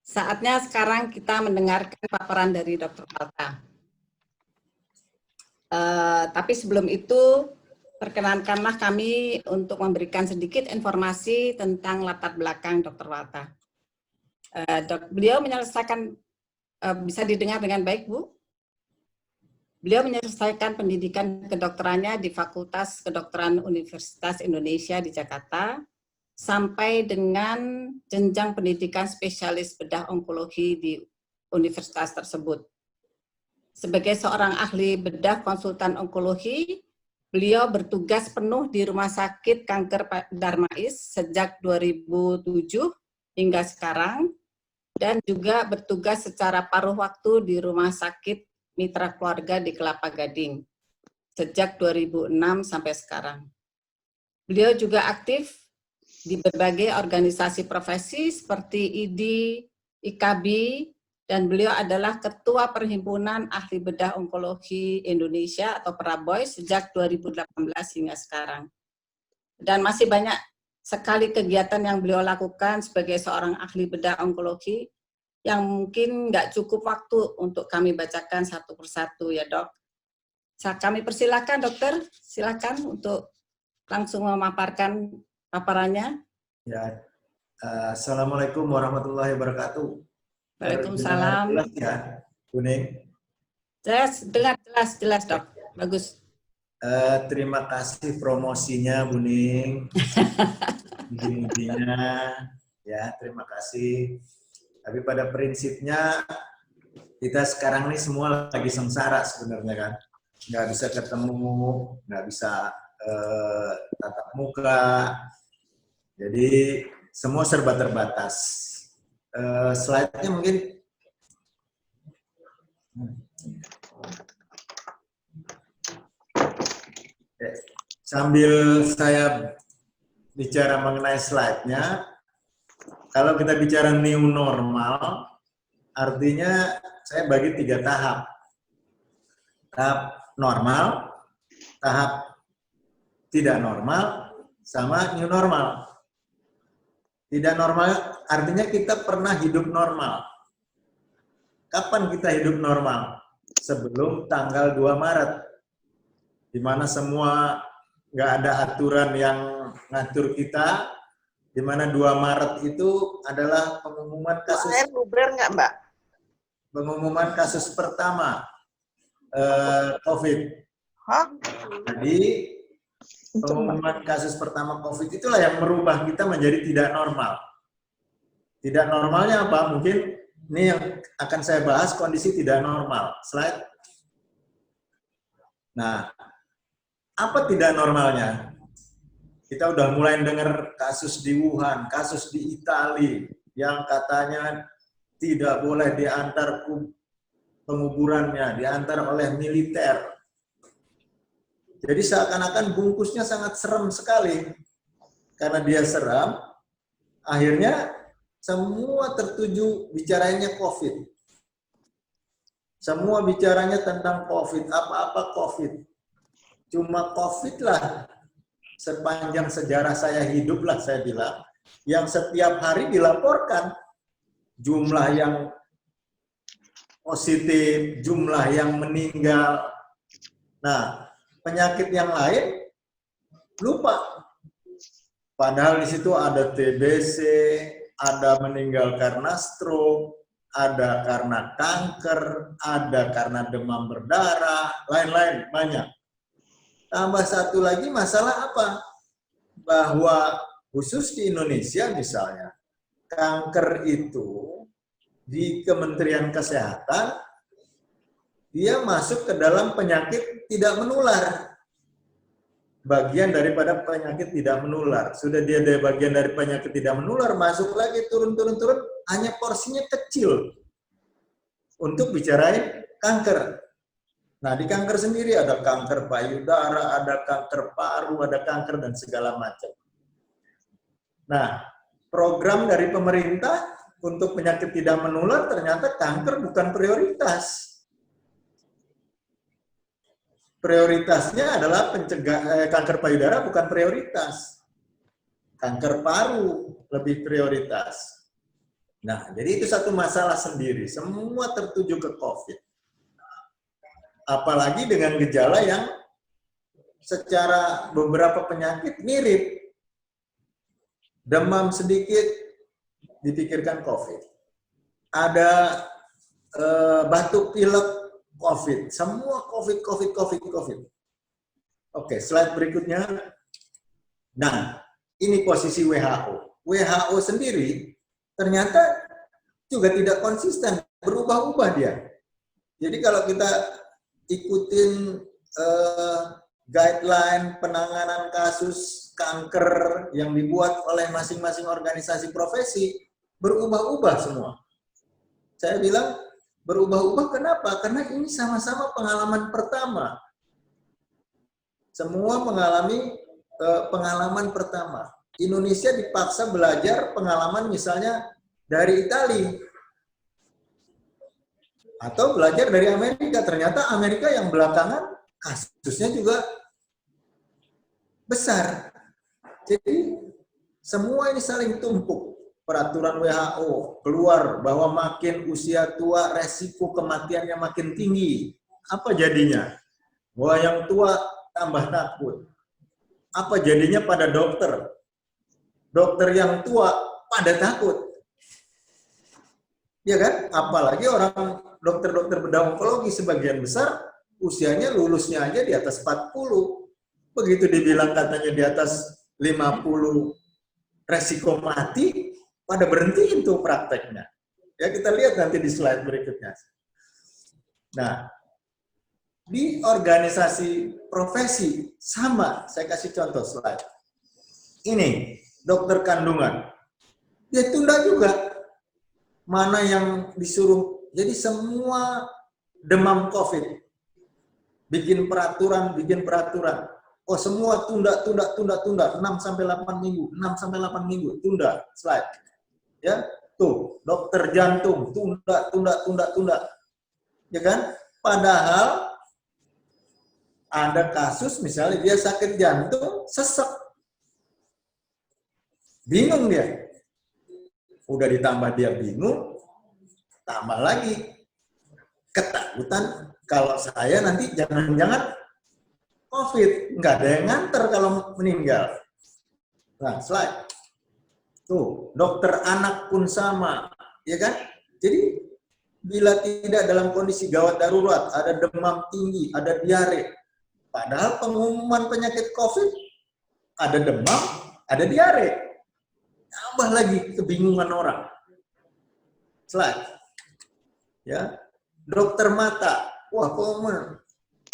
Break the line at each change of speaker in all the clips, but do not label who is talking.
Saatnya sekarang kita mendengarkan paparan dari Dr. Walta. Tapi sebelum itu, perkenankanlah kami untuk memberikan sedikit informasi tentang latar belakang Dr. Walta. Beliau menyelesaikan, bisa didengar dengan baik, Bu? Beliau menyelesaikan pendidikan kedokterannya di Fakultas Kedokteran Universitas Indonesia di Jakarta, sampai dengan jenjang pendidikan spesialis bedah onkologi di universitas tersebut. Sebagai seorang ahli bedah konsultan onkologi, beliau bertugas penuh di Rumah Sakit Kanker Darmais sejak 2007 hingga sekarang, dan juga bertugas secara paruh waktu di Rumah Sakit Mitra Keluarga di Kelapa Gading sejak 2006 sampai sekarang. Beliau juga aktif di berbagai organisasi profesi seperti IDI, IKB, dan beliau adalah Ketua Perhimpunan Ahli Bedah Onkologi Indonesia atau Peraboy sejak 2018 hingga sekarang. Dan masih banyak sekali kegiatan yang beliau lakukan sebagai seorang ahli bedah onkologi yang mungkin nggak cukup waktu untuk kami bacakan satu persatu ya, Dok. Kami persilakan, Dokter, silakan untuk langsung memaparkan paparannya.
Ya, Assalamualaikum warahmatullahi wabarakatuh.
Waalaikumsalam.
Jelas ya, Kuning?
Jelas, Dok. Bagus.
Terima kasih promosinya, Buning. Intinya, ya terima kasih. Tapi pada prinsipnya kita sekarang ini semua lagi sengsara sebenarnya kan. Nggak bisa ketemu, nggak bisa tatap muka. Jadi semua serba terbatas. Slide-nya mungkin. Sambil saya bicara mengenai slide-nya, kalau kita bicara new normal, artinya saya bagi 3 tahap. Tahap normal, tahap tidak normal, sama new normal. Tidak normal artinya kita pernah hidup normal. Kapan kita hidup normal? Sebelum tanggal 2 Maret. Di mana semua nggak ada aturan yang ngatur kita, di mana 2 Maret itu adalah pengumuman kasus.
Nggak, Mbak?
Pengumuman kasus pertama COVID.
Hah?
Jadi pengumuman kasus pertama COVID itulah yang merubah kita menjadi tidak normal. Tidak normalnya apa? Mungkin ini yang akan saya bahas, kondisi tidak normal. Slide. Nah, apa tidak normalnya? Kita udah mulai dengar kasus di Wuhan, kasus di Italia, yang katanya tidak boleh diantar penguburannya, diantar oleh militer. Jadi seakan-akan bungkusnya sangat serem sekali. Karena dia seram, akhirnya semua tertuju bicaranya COVID. Semua bicaranya tentang COVID, apa-apa COVID. Cuma COVID lah, sepanjang sejarah saya hidup lah saya bilang, yang setiap hari dilaporkan jumlah yang positif, jumlah yang meninggal. Nah, penyakit yang lain lupa. Padahal di situ ada TBC, ada meninggal karena stroke, ada karena kanker, ada karena demam berdarah, lain-lain banyak. Tambah satu lagi masalah apa? Bahwa khusus di Indonesia misalnya, kanker itu di Kementerian Kesehatan dia masuk ke dalam penyakit tidak menular. Bagian daripada penyakit tidak menular. Sudah dia dari bagian dari penyakit tidak menular, masuk lagi turun, hanya porsinya kecil untuk bicarain kanker. Nah, di kanker sendiri ada kanker payudara, ada kanker paru, ada kanker dan segala macam. Nah, program dari pemerintah untuk penyakit tidak menular ternyata kanker bukan prioritas. Prioritasnya adalah kanker payudara bukan prioritas. Kanker paru lebih prioritas. Nah, jadi itu satu masalah sendiri. Semua tertuju ke COVID. Apalagi dengan gejala yang secara beberapa penyakit mirip. Demam sedikit, dipikirkan COVID. Ada batuk pilek, COVID. Semua COVID. Oke, slide berikutnya. Nah, ini posisi WHO. WHO sendiri ternyata juga tidak konsisten, berubah-ubah dia. Jadi kalau kita ikutin guideline penanganan kasus kanker yang dibuat oleh masing-masing organisasi profesi, berubah-ubah semua. Saya bilang berubah-ubah kenapa? Karena ini sama-sama pengalaman pertama. Semua mengalami pengalaman pertama. Indonesia dipaksa belajar pengalaman misalnya dari Italia. Atau belajar dari Amerika. Ternyata Amerika yang belakangan kasusnya juga besar. Jadi semua ini saling tumpuk. Peraturan WHO keluar bahwa makin usia tua resiko kematiannya makin tinggi. Apa jadinya? Bahwa yang tua tambah takut. Apa jadinya pada dokter? Dokter yang tua pada takut. Ya kan? Apalagi orang dokter-dokter bedah onkologi sebagian besar usianya lulusnya aja di atas 40. Begitu dibilang katanya di atas 50 resiko mati, pada berhentiin tuh prakteknya. Ya kita lihat nanti di slide berikutnya. Nah, di organisasi profesi sama, saya kasih contoh slide. Ini dokter kandungan, dia tunda juga. Mana yang disuruh? Jadi semua demam COVID, bikin peraturan. Oh semua tunda, 6 sampai 8 minggu, tunda. Slide. Ya, tuh dokter jantung tunda. Ya kan? Padahal ada kasus misalnya dia sakit jantung, sesek. Bingung dia. Udah ditambah dia bingung, tambah lagi ketakutan kalau saya nanti jangan-jangan COVID, nggak ada yang nganter kalau meninggal. Nah, slide. Tuh, dokter anak pun sama, ya kan? Jadi, bila tidak dalam kondisi gawat darurat, ada demam tinggi, ada diare, padahal pengumuman penyakit COVID, ada demam, ada diare. Tambah lagi kebingungan orang. Slide. Ya, dokter mata, wah pengumuman,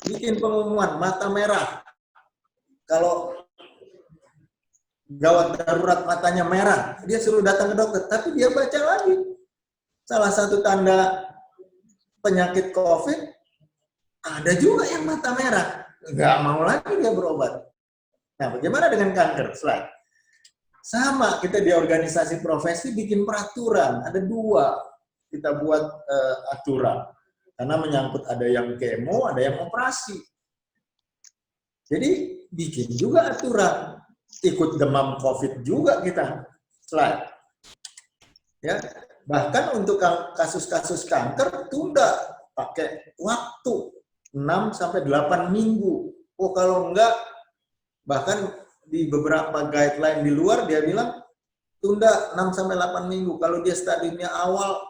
bikin pengumuman mata merah. Kalau gawat darurat matanya merah, dia suruh datang ke dokter, tapi dia baca lagi. Salah satu tanda penyakit COVID, ada juga yang mata merah. Nggak mau lagi dia berobat. Nah, bagaimana dengan kanker? Slide. Sama, kita di organisasi profesi bikin peraturan. Ada 2 kita buat aturan. Karena menyangkut ada yang kemo, ada yang operasi. Jadi, bikin juga aturan. Ikut demam COVID juga kita. Slide. Ya, bahkan untuk kasus-kasus kanker tunda pakai waktu 6 sampai 8 minggu. Oh kalau enggak, bahkan di beberapa guideline di luar dia bilang tunda 6 sampai 8 minggu. Kalau dia stadiumnya awal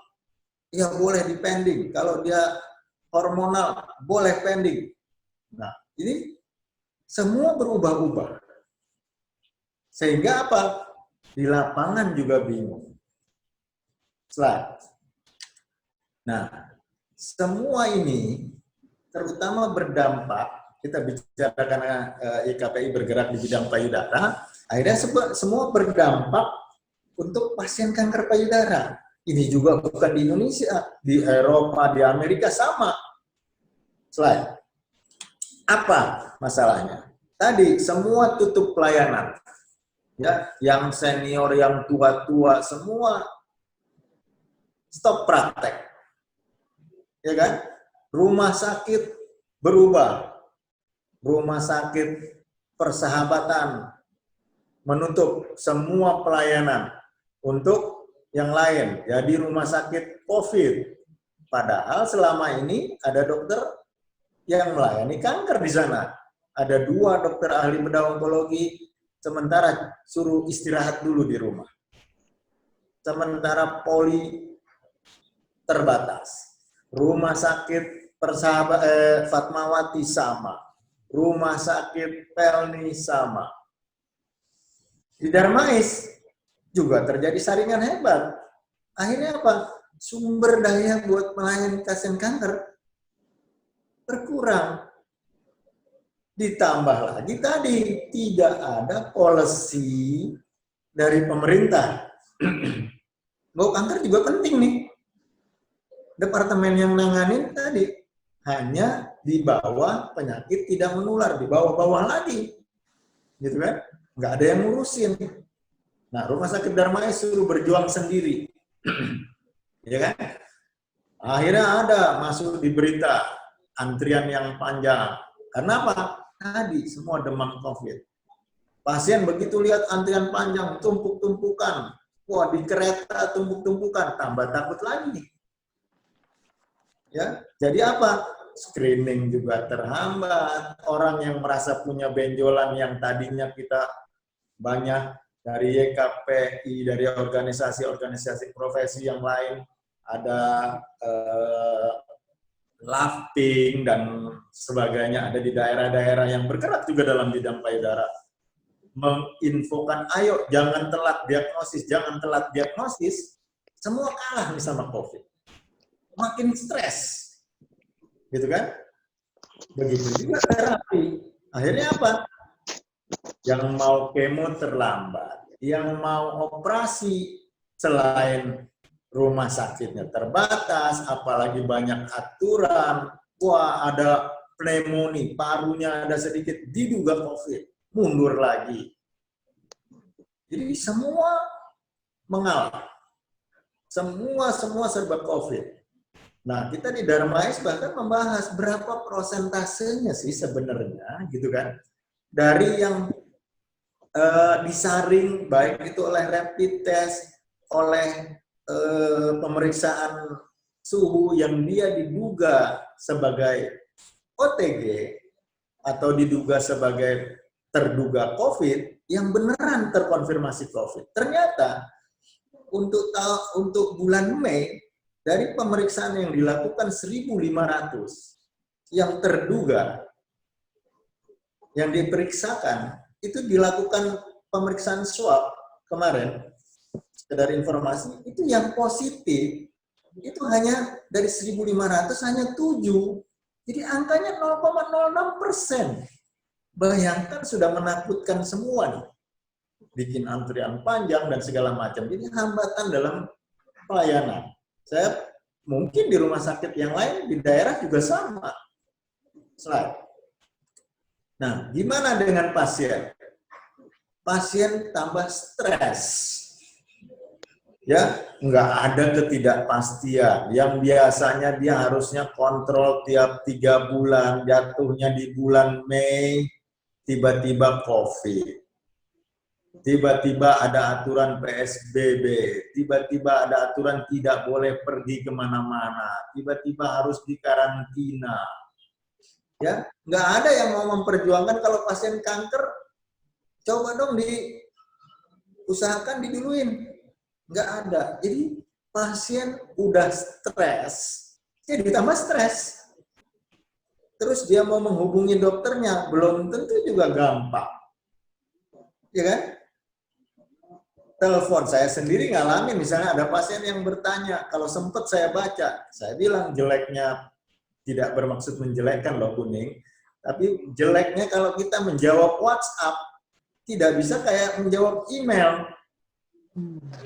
ya boleh dipending. Kalau dia hormonal boleh pending. Nah, ini semua berubah-ubah. Sehingga apa? Di lapangan juga bingung. Slide. Nah, semua ini terutama berdampak, kita bicara karena IKPI bergerak di bidang payudara, akhirnya semua berdampak untuk pasien kanker payudara. Ini juga bukan di Indonesia, di Eropa, di Amerika sama. Slide. Apa masalahnya? Tadi semua tutup pelayanan. Ya, yang senior, yang tua-tua, semua stop praktek. Ya kan? Rumah sakit berubah. Rumah sakit persahabatan menutup semua pelayanan untuk yang lain, jadi rumah sakit COVID. Padahal selama ini ada dokter yang melayani kanker di sana. Ada 2 dokter ahli bedah onkologi, sementara suruh istirahat dulu di rumah. Sementara poli terbatas. Rumah sakit Fatmawati sama. Rumah sakit Pelni sama. Di Darmais juga terjadi saringan hebat. Akhirnya apa? Sumber daya buat melayani pasien kanker berkurang. Ditambah lagi tadi, tidak ada policy dari pemerintah. Bahwa kanker juga penting nih. Departemen yang nanganin tadi hanya di bawah penyakit tidak menular, di bawah-bawah lagi. Gitu kan? Nggak ada yang ngurusin. Nah, Rumah Sakit Darmais suruh berjuang sendiri. Ya kan? Akhirnya ada masuk di berita antrian yang panjang. Karena apa? Tadi semua demam COVID. Pasien begitu lihat antrian panjang, tumpuk-tumpukan. Wah, di kereta tumpuk-tumpukan, tambah takut lagi. Ya, jadi apa? Screening juga terhambat. Orang yang merasa punya benjolan yang tadinya kita banyak dari YKPI, dari organisasi-organisasi profesi yang lain, ada LAVPING dan sebagainya, ada di daerah-daerah yang bergerak juga dalam bidang payudara, menginfokan, ayo jangan telat diagnosis, semua kalah nih sama COVID. Makin stres, gitu kan? Begitu juga terapi. Akhirnya apa? Yang mau kemo terlambat, yang mau operasi selain rumah sakitnya terbatas, apalagi banyak aturan, wah ada pneumonia, parunya ada sedikit, diduga COVID, mundur lagi. Jadi semua mengalah. Semua serba COVID. Nah, kita di Darmais bahkan membahas berapa prosentasenya sih sebenarnya, gitu kan, dari yang disaring, baik itu oleh rapid test, oleh pemeriksaan suhu yang dia diduga sebagai OTG atau diduga sebagai terduga COVID, yang beneran terkonfirmasi COVID. Ternyata untuk bulan Mei, dari pemeriksaan yang dilakukan 1.500 yang terduga, yang diperiksakan, itu dilakukan pemeriksaan swab kemarin, sekedar informasi, itu yang positif, itu hanya dari 1.500 hanya 7. Jadi angkanya 0,06%. Bayangkan sudah menakutkan semua nih. Bikin antrian panjang dan segala macam. Jadi hambatan dalam pelayanan. Saya mungkin di rumah sakit yang lain, di daerah juga sama. Slide. Nah, gimana dengan pasien? Pasien tambah stres. Ya, nggak ada ketidakpastian. Yang biasanya dia harusnya kontrol tiap 3 bulan, jatuhnya di bulan Mei, tiba-tiba COVID. Tiba-tiba ada aturan PSBB, tiba-tiba ada aturan tidak boleh pergi kemana-mana, tiba-tiba harus dikarantina. Ya, nggak ada yang mau memperjuangkan kalau pasien kanker, coba dong diusahakan diduluin. Nggak ada. Jadi pasien udah stres, jadi ditambah stres. Terus dia mau menghubungi dokternya, belum tentu juga gampang. Ya kan? Telepon, saya sendiri ngalamin, misalnya ada pasien yang bertanya, kalau sempat saya baca, saya bilang jeleknya, tidak bermaksud menjelekkan loh Kuning, tapi jeleknya kalau kita menjawab WhatsApp, tidak bisa kayak menjawab email.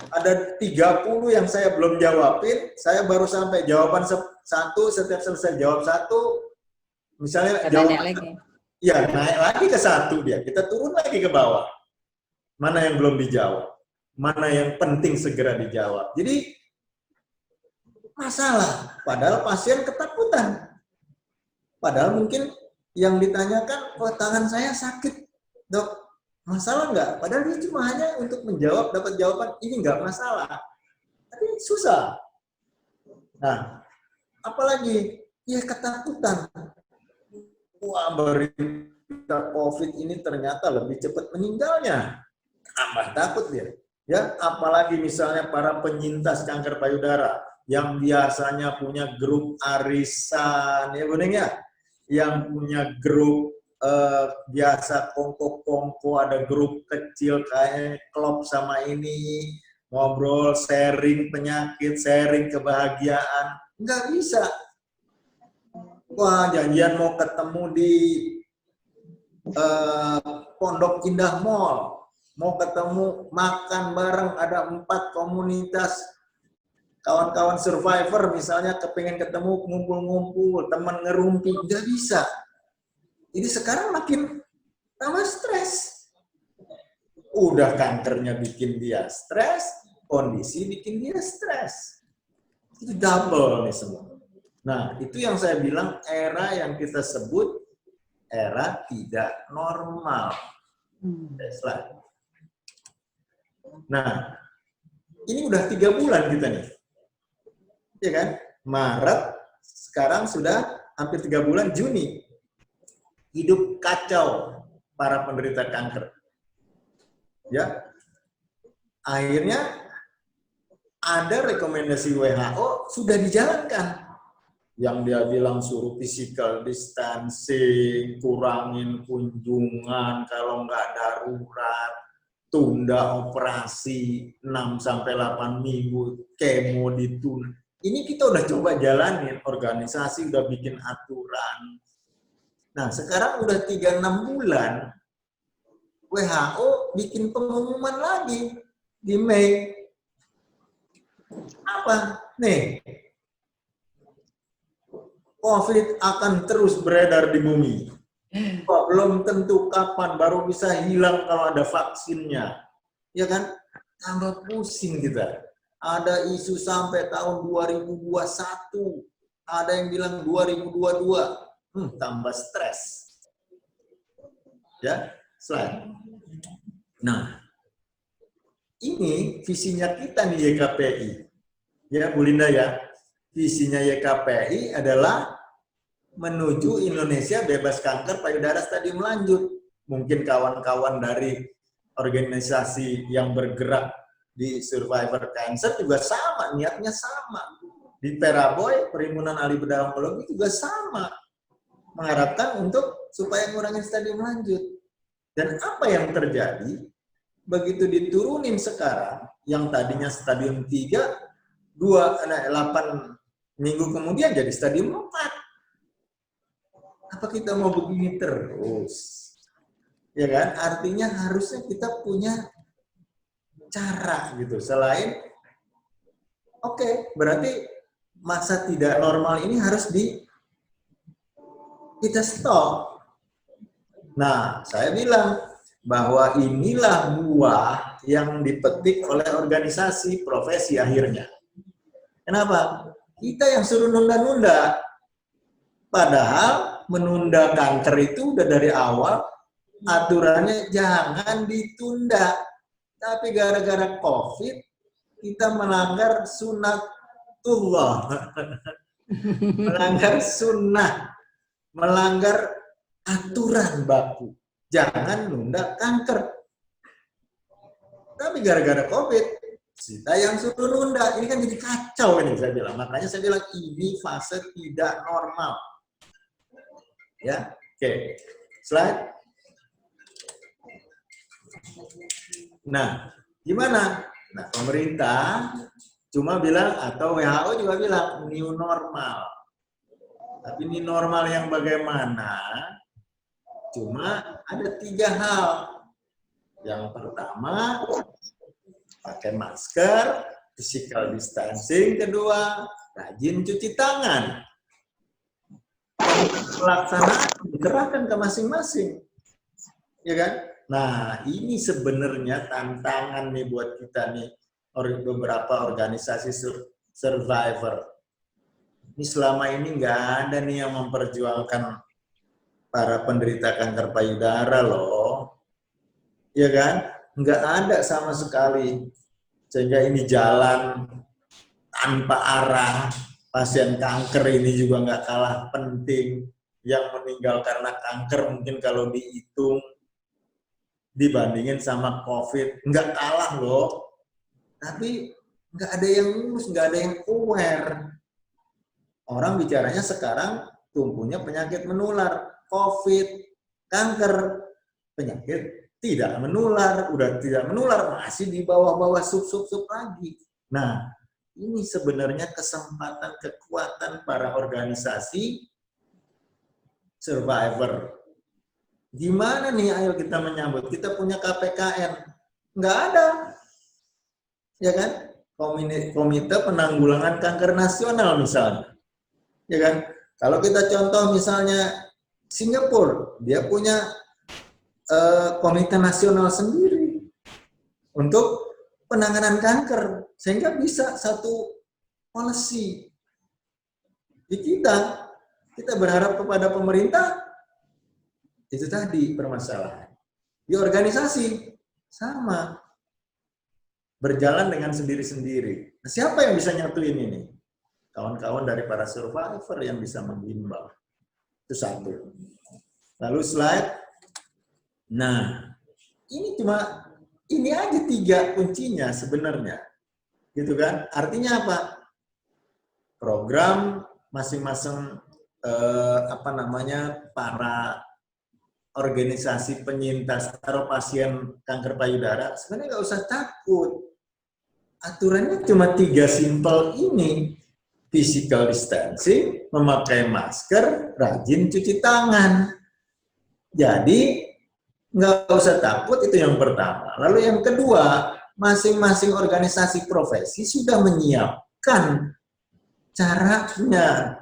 Ada 30 yang saya belum jawabin, saya baru sampai jawaban satu, setiap selesai jawab satu, misalnya jawaban, ya naik lagi ke satu dia, kita turun lagi ke bawah. Mana yang belum dijawab, mana yang penting segera dijawab. Jadi masalah, padahal pasien ketakutan. Padahal mungkin yang ditanyakan, oh tangan saya sakit, dok. Masalah nggak? Padahal dia cuma hanya untuk menjawab, dapat jawaban, ini nggak masalah. Tapi susah. Nah, apalagi ya ketakutan. Wah, berita COVID ini ternyata lebih cepat meninggalnya. Tambah takut dia. Ya, apalagi misalnya para penyintas kanker payudara yang biasanya punya grup arisan, ya Buning ya, yang punya grup biasa kongko-kongko, ada grup kecil kayak klub sama ini, ngobrol, sharing penyakit, sharing kebahagiaan, nggak bisa. Wah, janjian mau ketemu di Pondok Indah Mall, mau ketemu makan bareng, ada 4 komunitas kawan-kawan survivor misalnya kepengen ketemu ngumpul-ngumpul, teman ngerumpi, nggak bisa. Jadi sekarang makin tambah stres. Udah kankernya bikin dia stres, kondisi bikin dia stres. Itu double nih semua. Nah, itu yang saya bilang era yang kita sebut era tidak normal. Nah, ini udah 3 bulan kita nih. Ya kan? Maret, sekarang sudah hampir 3 bulan, Juni. Hidup kacau para penderita kanker. Ya. Akhirnya ada rekomendasi WHO sudah dijalankan. Yang dia bilang suruh physical distancing, kurangin kunjungan kalau nggak darurat, tunda operasi 6-8 minggu, kemo ditunda. Ini kita udah coba jalanin, organisasi udah bikin aturan. Nah, sekarang udah 3-6 bulan, WHO bikin pengumuman lagi di Mei. Apa? Nih, COVID akan terus beredar di bumi. Kok belum tentu kapan, baru bisa hilang kalau ada vaksinnya. Ya kan? Tambah pusing kita. Ada isu sampai tahun 2021. Ada yang bilang 2022. Tambah stres. Ya, slide. Nah, ini visinya kita nih YKPI. Ya, Bu Linda ya. Visinya YKPI adalah menuju Indonesia bebas kanker payudara stadium lanjut. Mungkin kawan-kawan dari organisasi yang bergerak di survivor cancer juga sama, niatnya sama. Di Peraboy, Perhimpunan Ahli Bedah Onkologi juga sama. Mengharapkan untuk supaya mengurangi stadium lanjut. Dan apa yang terjadi? Begitu diturunin sekarang, yang tadinya stadium 3, 8 minggu kemudian jadi stadium 4. Apa kita mau begini terus? Ya kan? Artinya harusnya kita punya cara gitu. Selain, oke, berarti masa tidak normal ini harus kita stop. Nah, saya bilang bahwa inilah buah yang dipetik oleh organisasi profesi akhirnya. Kenapa? Kita yang suruh nunda-nunda. Padahal menunda kanker itu udah dari awal aturannya jangan ditunda. Tapi gara-gara COVID kita melanggar sunnatullah. Melanggar sunnah. Melanggar aturan baku. Jangan nunda kanker. Tapi gara-gara COVID kita yang suruh nunda, ini kan jadi kacau ini saya bilang. Makanya saya bilang ini fase tidak normal. Ya, oke. Slide. Nah, gimana? Nah, pemerintah cuma bilang atau WHO juga bilang new normal. Tapi new normal yang bagaimana? Cuma ada 3 hal. Yang pertama, pakai masker, physical distancing. Kedua, rajin cuci tangan. Pelaksanaan diserahkan ke masing-masing. Ya kan? Nah, ini sebenarnya tantangan nih buat kita nih, beberapa organisasi survivor. Ini selama ini nggak ada nih yang memperjuangkan para penderita kanker payudara loh. Ya kan? Nggak ada sama sekali. Sehingga ini jalan tanpa arah. Pasien kanker ini juga nggak kalah penting. Yang meninggal karena kanker mungkin kalau dihitung dibandingin sama COVID, nggak kalah loh. Tapi nggak ada yang ngurus, nggak ada yang aware. Orang bicaranya sekarang tumpunya penyakit menular, COVID, kanker, penyakit tidak menular, udah tidak menular, masih di bawah-bawah sub-sub lagi. Nah, ini sebenarnya kesempatan, kekuatan para organisasi survivor. Gimana nih ayo kita menyambut? Kita punya KPKN. Nggak ada. Ya kan? Komite Penanggulangan Kanker Nasional misalnya. Ya kan? Kalau kita contoh misalnya Singapura, dia punya komite nasional sendiri untuk penanganan kanker, sehingga bisa satu policy. Di kita berharap kepada pemerintah, itu tadi permasalahan. Di organisasi, sama. Berjalan dengan sendiri-sendiri. Nah, siapa yang bisa nyatuin ini? Kawan-kawan dari para survivor yang bisa menghimbau. Itu satu. Lalu slide. Nah, ini aja 3 kuncinya sebenarnya. Gitu kan? Artinya apa? Program masing-masing para organisasi penyintas atau pasien kanker payudara sebenarnya nggak usah takut. Aturannya cuma 3 simpel ini. Physical distancing, memakai masker, rajin cuci tangan. Jadi nggak usah takut, itu yang pertama. Lalu yang kedua, masing-masing organisasi profesi sudah menyiapkan caranya.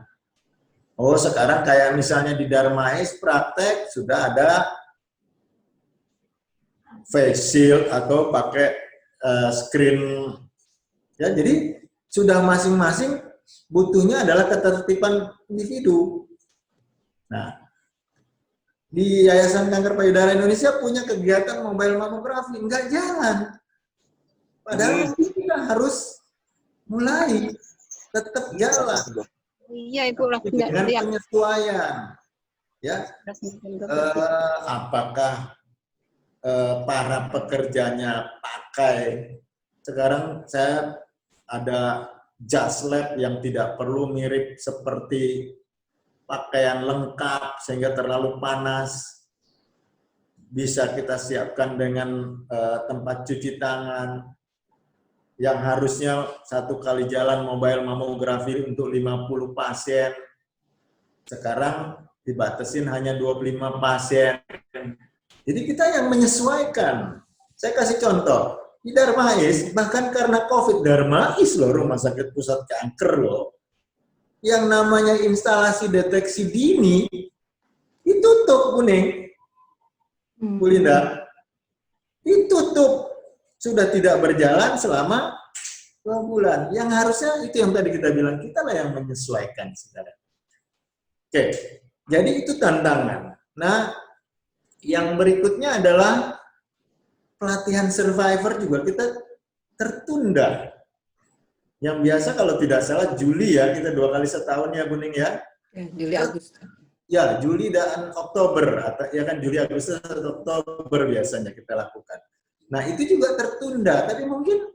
Oh, sekarang kayak misalnya di Darmais praktek sudah ada face shield atau pakai screen. Ya, jadi sudah masing-masing butuhnya adalah ketertiban individu. Nah, di Yayasan Kanker Payudara Indonesia punya kegiatan mobile mammografi, nggak jalan. Padahal kita harus mulai tetap jalan.
Iya, Ibu
dengan penyesuaian, ya. Apakah para pekerjanya pakai? Sekarang saya ada jas lab yang tidak perlu mirip seperti pakaian lengkap sehingga terlalu panas. Bisa kita siapkan dengan tempat cuci tangan yang harusnya 1 kali jalan mobile mammografi untuk 50 pasien. Sekarang dibatasin hanya 25 pasien. Jadi kita yang menyesuaikan. Saya kasih contoh. Di Darmais, bahkan karena COVID, Darmais loh, Rumah Sakit Pusat Kanker loh, yang namanya instalasi deteksi dini, ditutup, Bu Ning. Bu Linda. Ditutup. Sudah tidak berjalan selama 2 bulan. Yang harusnya itu yang tadi kita bilang, kita lah yang menyesuaikan sekarang. Oke, jadi itu tantangan. Nah, yang berikutnya adalah pelatihan survivor juga kita tertunda. Yang biasa kalau tidak salah Juli ya, kita 2 kali setahun ya Bu Ning ya.
Juli Agustus.
Ya, Juli dan Oktober, atau ya kan Juli Agustus atau Oktober biasanya kita lakukan. Nah, itu juga tertunda, tapi mungkin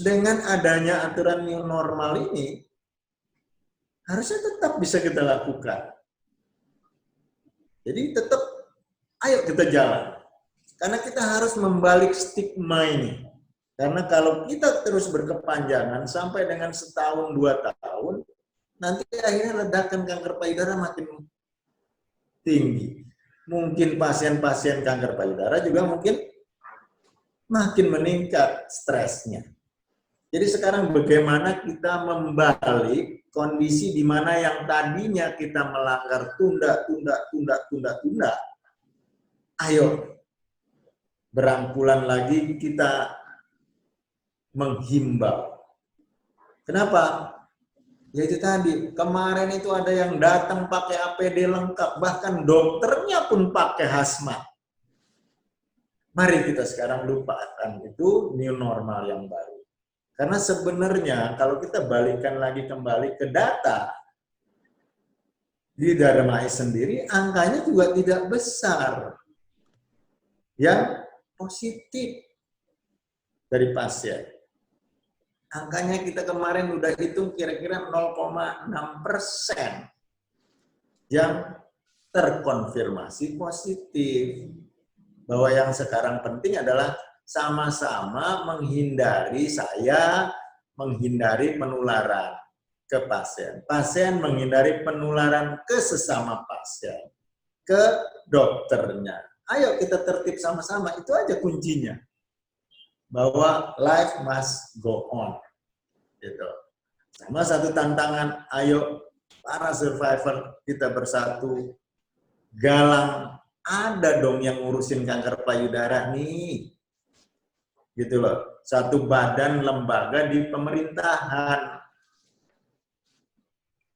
dengan adanya aturan new normal ini, harusnya tetap bisa kita lakukan. Jadi tetap, ayo kita jalan. Karena kita harus membalik stigma ini. Karena kalau kita terus berkepanjangan, sampai dengan 1-2 tahun, nanti akhirnya ledakan kanker payudara makin tinggi. Mungkin pasien-pasien kanker payudara juga mungkin makin meningkat stresnya. Jadi sekarang bagaimana kita membalik kondisi di mana yang tadinya kita melanggar tunda. Ayo, berangkulan lagi kita menghimbau. Kenapa? Ya itu tadi, kemarin itu ada yang datang pakai APD lengkap, bahkan dokternya pun pakai hazmat. Mari kita sekarang lupakan itu new normal yang baru. Karena sebenarnya kalau kita balikkan lagi kembali ke data di Darmais sendiri, angkanya juga tidak besar yang positif dari pasien. Angkanya kita kemarin udah hitung kira-kira 0,6% yang terkonfirmasi positif. Bahwa yang sekarang penting adalah sama-sama menghindari penularan ke pasien. Pasien menghindari penularan ke sesama pasien, ke dokternya. Ayo kita tertib sama-sama, itu aja kuncinya. Bahwa life must go on. Gitu. Sama satu tantangan, ayo para survivor kita bersatu, galang, ada dong yang ngurusin kanker payudara nih. Gitu loh, satu badan lembaga di pemerintahan.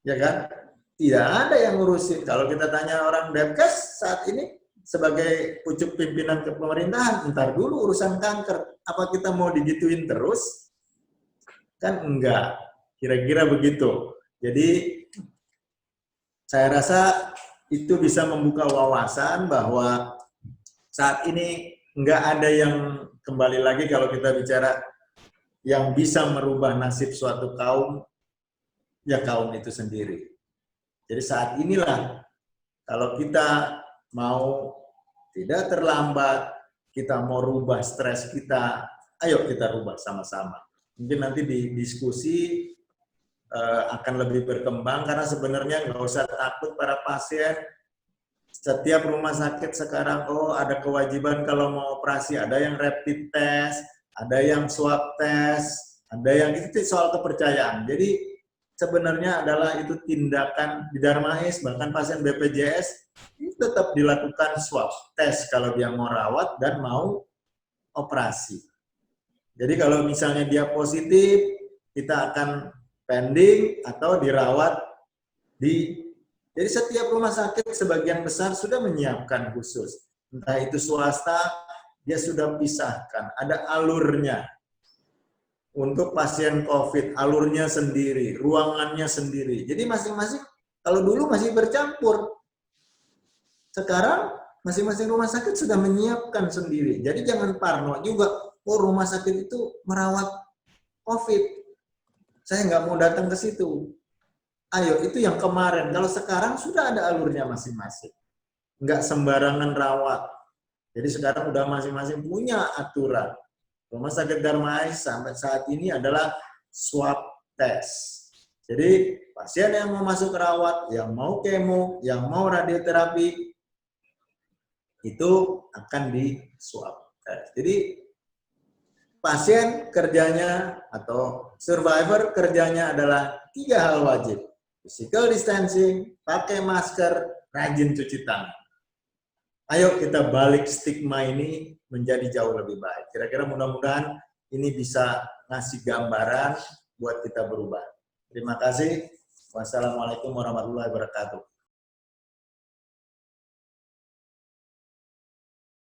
Ya kan? Tidak ada yang ngurusin. Kalau kita tanya orang Depkes saat ini sebagai pucuk pimpinan ke pemerintahan, ntar dulu urusan kanker. Apa kita mau digituin terus? Kan enggak. Kira-kira begitu. Jadi saya rasa itu bisa membuka wawasan bahwa saat ini enggak ada yang, kembali lagi kalau kita bicara yang bisa merubah nasib suatu kaum, ya kaum itu sendiri. Jadi saat inilah kalau kita mau tidak terlambat, kita mau rubah stres kita, ayo kita rubah sama-sama. Mungkin nanti di diskusi akan lebih berkembang, karena sebenarnya nggak usah takut para pasien. Setiap rumah sakit sekarang, oh ada kewajiban kalau mau operasi, ada yang rapid test, ada yang swab test, ada yang itu soal kepercayaan. Jadi sebenarnya adalah itu tindakan di Darmais, bahkan pasien BPJS itu tetap dilakukan swab test kalau dia mau rawat dan mau operasi. Jadi kalau misalnya dia positif, kita akan pending atau dirawat di. Jadi setiap rumah sakit sebagian besar sudah menyiapkan khusus. Entah itu swasta, dia sudah pisahkan, ada alurnya. Untuk pasien COVID, alurnya sendiri, ruangannya sendiri. Jadi masing-masing, kalau dulu masih bercampur. Sekarang masing-masing rumah sakit sudah menyiapkan sendiri. Jadi jangan parno juga, oh rumah sakit itu merawat COVID. Saya nggak mau datang ke situ. Ayo, itu yang kemarin. Kalau sekarang sudah ada alurnya masing-masing. Nggak sembarangan rawat. Jadi sekarang udah masing-masing punya aturan. Rumah sakit Darmais sampai saat ini adalah swab test. Jadi pasien yang mau masuk rawat, yang mau kemo, yang mau radioterapi, itu akan di swab test. Jadi pasien kerjanya atau survivor kerjanya adalah 3 hal wajib. Physical distancing, pakai masker, rajin cuci tangan. Ayo kita balik stigma ini menjadi jauh lebih baik. Kira-kira mudah-mudahan ini bisa ngasih gambaran buat kita berubah. Terima kasih. Wassalamualaikum warahmatullahi wabarakatuh.